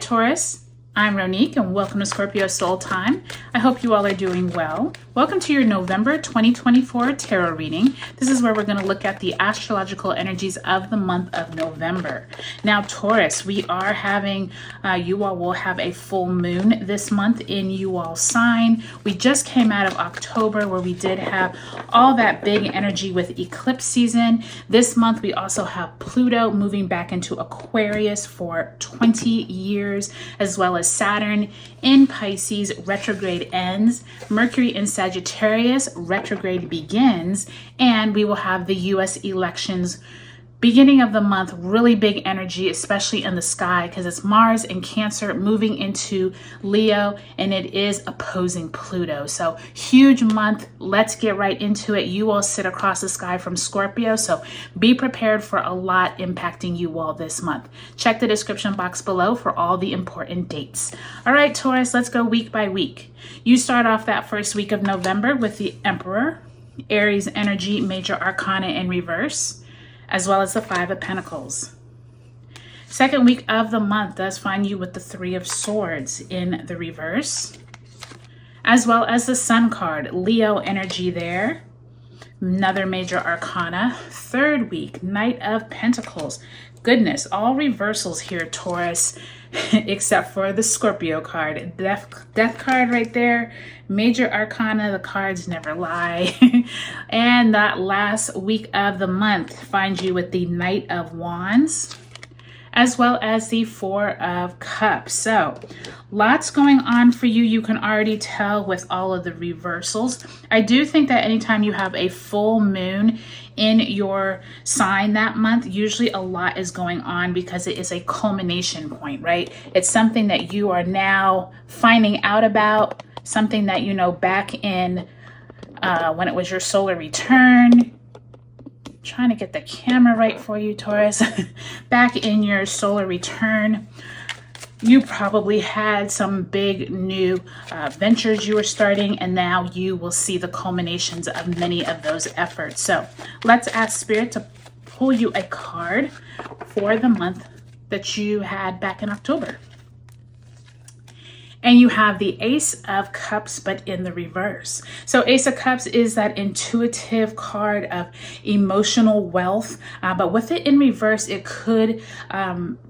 Taurus. I'm Ronique and welcome to Scorpio Soul Time. I hope you all are doing well. Welcome to your November 2024 tarot reading. This is where we're going to look at the astrological energies of the month of November. Now, Taurus, we are having, you all will have a full moon this month in you all's sign. We just came out of October where we did have all that big energy with eclipse season. This month, we also have Pluto moving back into Aquarius for 20 years, as well as Saturn in Pisces, retrograde ends. Mercury in Sagittarius, retrograde begins, and we will have the US elections beginning of the month. Really big energy, especially in the sky, because it's Mars in Cancer moving into Leo, and it is opposing Pluto. So huge month. Let's get right into it. You all sit across the sky from Scorpio, so be prepared for a lot impacting you all this month. Check the description box below for all the important dates. All right, Taurus, let's go week by week. You start off that first week of November with the Emperor, Aries energy, major arcana in reverse, as well as the Five of Pentacles. Second week of the month does find you with the Three of Swords in the reverse, as well as the Sun card, Leo energy there, another major arcana. Third week, Knight of Pentacles. Goodness, all reversals here, Taurus, except for the Scorpio card. Death card right there. Major arcana, the cards never lie. And that last week of the month finds you with the Knight of Wands, as well as the Four of Cups. So lots going on for you. You can already tell with all of the reversals. I do think that anytime you have a full moon in your sign that month, usually a lot is going on because it is a culmination point, right? It's something that you are now finding out about, something that you know back in when it was your solar return. Trying to get the camera right for you, Taurus. Back in your solar return, you probably had some big new ventures you were starting, and now you will see the culminations of many of those efforts. So let's ask Spirit to pull you a card for the month that you had back in October. And you have the Ace of Cups, but in the reverse. So Ace of Cups is that intuitive card of emotional wealth. But with it in reverse, it could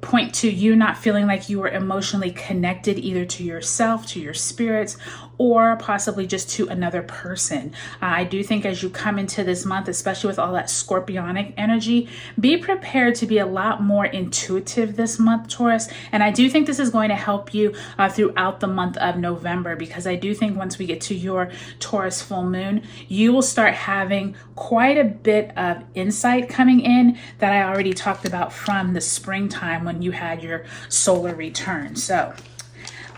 point to you not feeling like you were emotionally connected either to yourself, to your spirits, or possibly just to another person. I do think as you come into this month, especially with all that scorpionic energy, be prepared to be a lot more intuitive this month, Taurus. And I do think this is going to help you throughout the month of November, because I do think once we get to your Taurus full moon, you will start having quite a bit of insight coming in that I already talked about from the springtime when you had your solar return. So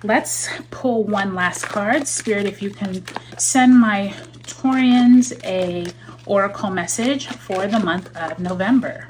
let's pull one last card. Spirit, if you can send my Taurians a oracle message for the month of November.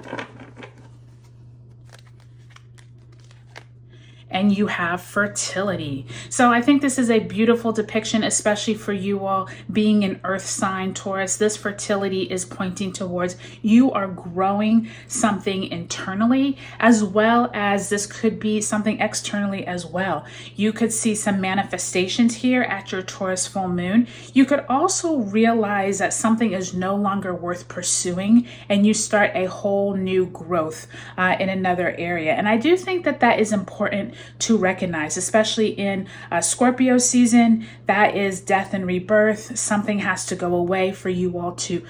And you have fertility. So I think this is a beautiful depiction, especially for you all being an earth sign, Taurus. This fertility is pointing towards you are growing something internally, as well as this could be something externally as well. You could see some manifestations here at your Taurus full moon. You could also realize that something is no longer worth pursuing, and you start a whole new growth in another area. And I do think that that is important to recognize, especially in Scorpio season. That is death and rebirth. Something has to go away for you all to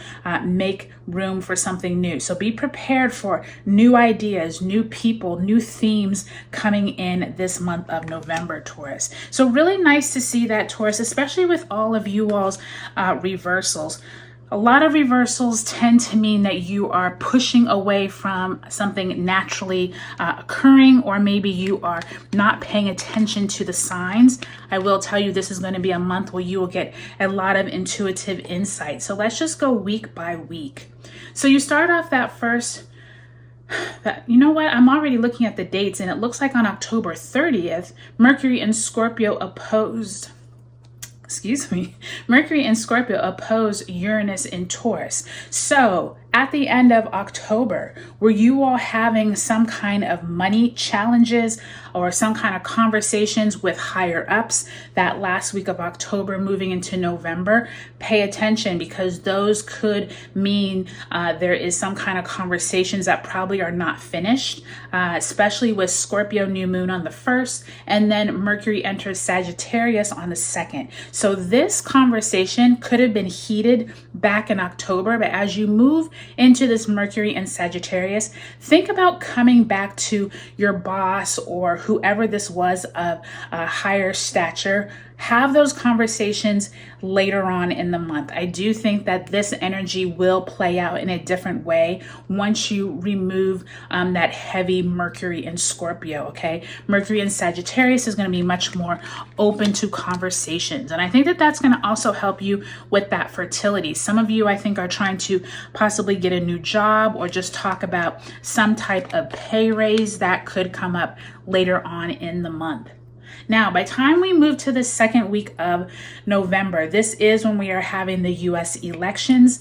make room for something new. So be prepared for new ideas, new people, new themes coming in this month of November, Taurus. So really nice to see that, Taurus, especially with all of you all's reversals. A lot of reversals tend to mean that you are pushing away from something naturally occurring, or maybe you are not paying attention to the signs. I will tell you this is going to be a month where you will get a lot of intuitive insight. So let's just go week by week. So you start off that first, you know what? I'm already looking at the dates, and it looks like on October 30th, Mercury and Scorpio opposed. Mercury and Scorpio oppose Uranus in Taurus. So at the end of October? Were you all having some kind of money challenges or some kind of conversations with higher ups that last week of October moving into November? Pay attention, because those could mean there is some kind of conversations that probably are not finished, especially with Scorpio New Moon on the 1st, and then Mercury enters Sagittarius on the 2nd. So this conversation could have been heated back in October, but as you move into this Mercury and Sagittarius, think about coming back to your boss or whoever this was of a higher stature. Have those conversations later on in the month. I do think that this energy will play out in a different way once you remove that heavy Mercury in Scorpio, okay? Mercury in Sagittarius is going to be much more open to conversations. And I think that that's going to also help you with that fertility. Some of you, I think, are trying to possibly get a new job or just talk about some type of pay raise that could come up later on in the month. Now, by the time we move to the second week of November, this is when we are having the U.S. elections.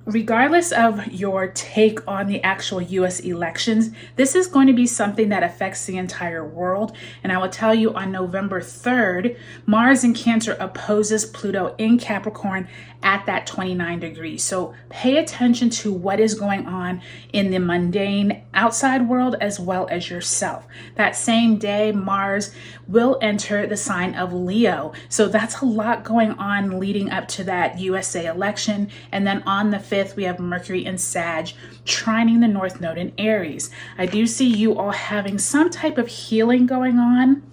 Regardless of your take on the actual U.S. elections, this is going to be something that affects the entire world. And I will tell you, on November 3rd, Mars in Cancer opposes Pluto in Capricorn at that 29 degrees. So pay attention to what is going on in the mundane outside world as well as yourself. That same day, Mars will enter the sign of Leo. So that's a lot going on leading up to that USA election. And then on the 5th, we have Mercury in Sag trining the North Node in Aries. I do see you all having some type of healing going on.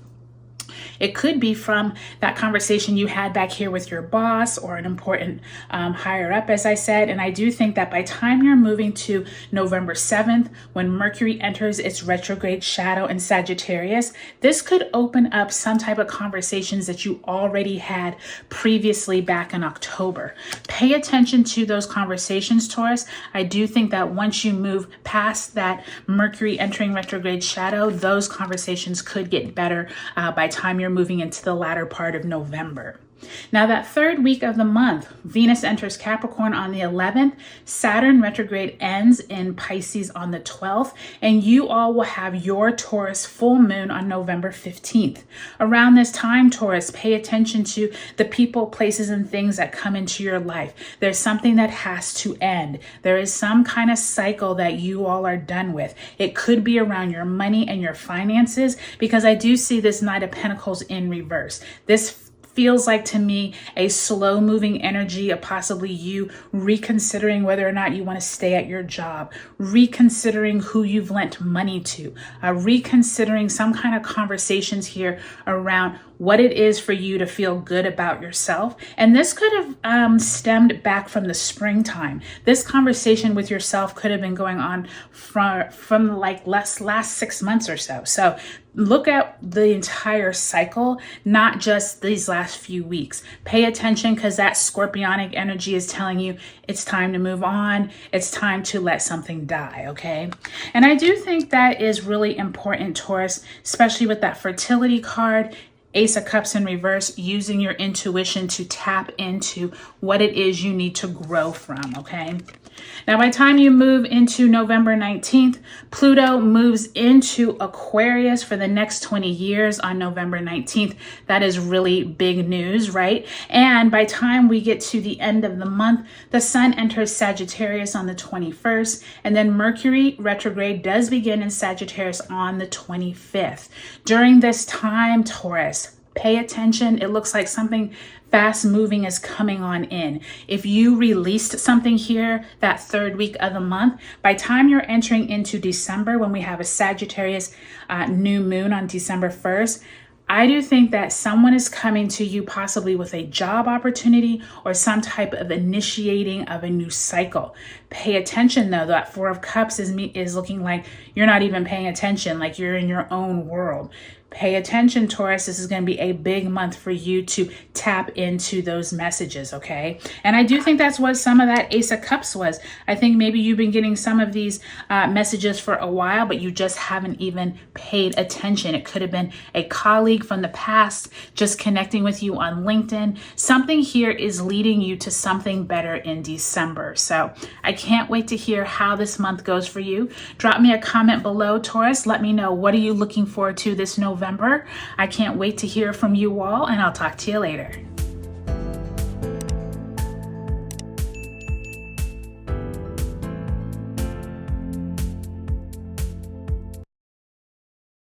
It could be from that conversation you had back here with your boss or an important higher up, as I said. And I do think that by the time you're moving to November 7th, when Mercury enters its retrograde shadow in Sagittarius, this could open up some type of conversations that you already had previously back in October. Pay attention to those conversations, Taurus. I do think that once you move past that Mercury entering retrograde shadow, those conversations could get better by the time you're moving into the latter part of November. Now, that third week of the month, Venus enters Capricorn on the 11th, Saturn retrograde ends in Pisces on the 12th, and you all will have your Taurus full moon on November 15th. Around this time, Taurus, pay attention to the people, places, and things that come into your life. There's something that has to end. There is some kind of cycle that you all are done with. It could be around your money and your finances, because I do see this Knight of Pentacles in reverse. This feels like to me a slow moving energy of possibly you reconsidering whether or not you want to stay at your job, reconsidering who you've lent money to, reconsidering some kind of conversations here around what it is for you to feel good about yourself. And this could have stemmed back from the springtime. This conversation with yourself could have been going on from like last 6 months or so. So look at the entire cycle, not just these last few weeks. Pay attention, because that scorpionic energy is telling you it's time to move on. It's time to let something die, okay? And I do think that is really important, Taurus, especially with that fertility card, Ace of Cups in reverse, using your intuition to tap into what it is you need to grow from, okay? Now, by the time you move into November 19th, Pluto moves into Aquarius for the next 20 years on November 19th. That is really big news, right? And by the time we get to the end of the month, the Sun enters Sagittarius on the 21st, and then Mercury retrograde does begin in Sagittarius on the 25th. During this time, Taurus, pay attention. It looks like something fast moving is coming on in. If you released something here that third week of the month, by the time you're entering into December, when we have a Sagittarius new moon on December 1st, I do think that someone is coming to you possibly with a job opportunity or some type of initiating of a new cycle. Pay attention though, that Four of Cups is looking like you're not even paying attention, like you're in your own world. pay attention, Taurus. This is going to be a big month for you to tap into those messages, okay? And I do think that's what some of that Ace of Cups was. I think maybe you've been getting some of these messages for a while, but you just haven't even paid attention. It could have been a colleague from the past just connecting with you on LinkedIn. Something here is leading you to something better in December. So I can't wait to hear how this month goes for you. Drop me a comment below, Taurus. Let me know, what are you looking forward to this November? I can't wait to hear from you all, and I'll talk to you later.